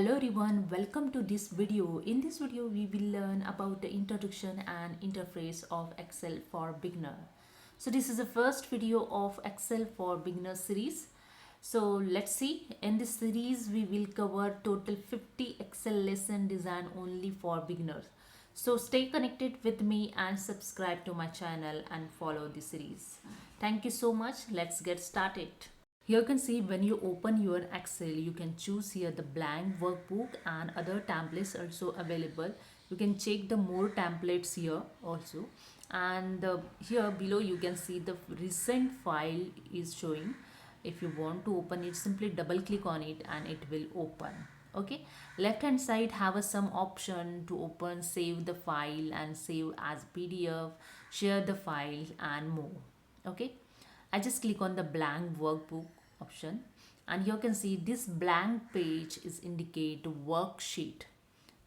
Hello everyone, welcome to this video. In this video, we will learn about the introduction and interface of Excel for beginner. So this is the first video of Excel for beginner series. So let's see, in this series, we will cover total 50 Excel lesson designed only for beginners. So stay connected with me and subscribe to my channel and follow the series. Thank you so much. Let's get started. Here you can see when you open your Excel, you can choose here the blank workbook and other templates also available. You can check the more templates here also. And here below you can see the recent file is showing. If you want to open it, simply double click on it and it will open. Okay, left hand side have some option to open, save the file and save as PDF, share the file and more. Okay, I just click on the blank workbook option, and here you can see this blank page is indicate worksheet.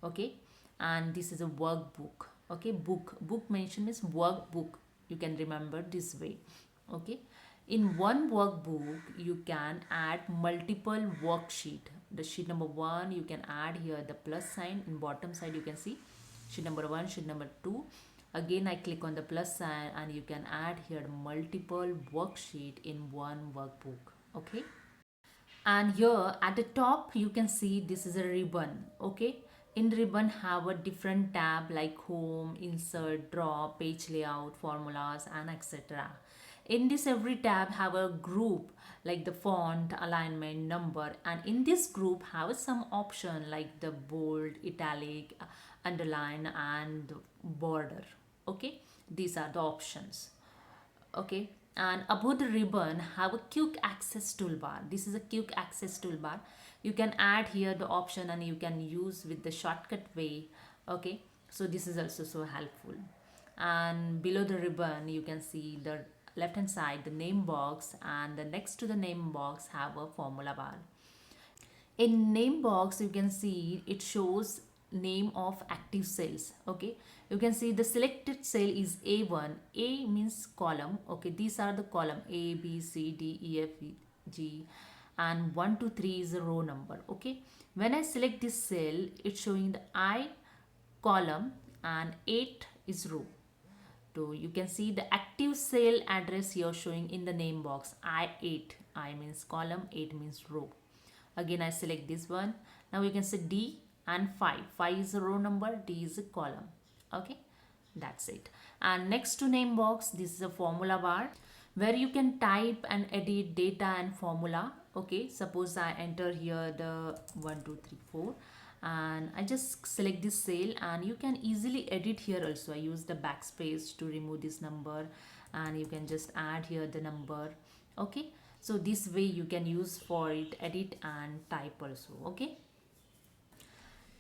Okay, and this is a workbook. Okay, book mention is workbook, you can remember this way. Okay, in one workbook you can add multiple worksheet. The sheet number 1 you can add here the plus sign. In bottom side you can see sheet number 1, sheet number 2. Again I click on the plus sign and you can add here multiple worksheet in one workbook. Okay, and here at the top you can see this is a ribbon. Okay, in ribbon have a different tab like home, insert, draw, page layout, formulas and etc. In this every tab have a group like the font, alignment, number, and in this group have some option like the bold, italic, underline and border. Okay, these are the options. Okay, and above the ribbon have a quick access toolbar. This is a quick access toolbar. You can add here the option and you can use with the shortcut way. Okay, so this is also so helpful. And below the ribbon you can see the left hand side the name box, and the next to the name box have a formula bar. In name box you can see it shows name of active cells. Okay, you can see the selected cell is A1. A means column. Okay, these are the column A, B, C, D, E, F, G, and 1 to 3 is the row number. Okay, when I select this cell, it's showing the I column and 8 is row. So you can see the active cell address here showing in the name box. I8, I means column, 8 means row. Again I select this one. Now you can say D and 5. 5 is a row number, D is a column. Okay, that's it. And next to name box, this is a formula bar where you can type and edit data and formula. Okay, suppose I enter here the 1 2 3 4 and I just select this cell, and you can easily edit here also. I use the backspace to remove this number, and you can just add here the number. Okay, so this way you can use for it, edit and type also. Okay,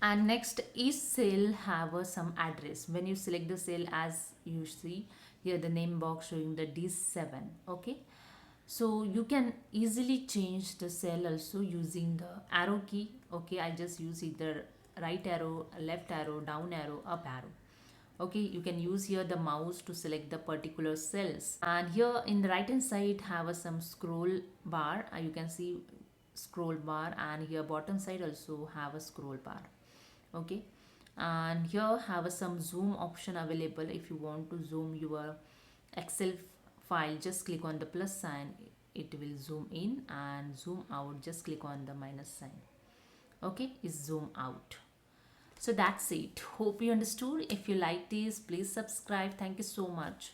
and next each cell have some address. When you select the cell, as you see here the name box showing the D7. Okay, so you can easily change the cell also using the arrow key. Okay, I just use either right arrow, left arrow, down arrow, up arrow. Okay, you can use here the mouse to select the particular cells, and here in the right hand side have some scroll bar. You can see scroll bar, and here bottom side also have a scroll bar. Okay, and here have some zoom option available. If you want to zoom your Excel file, just click on the plus sign, it will zoom in, and zoom out, just click on the minus sign. Okay, is zoom out. So that's it. Hope you understood. If you like this, please subscribe. Thank you so much.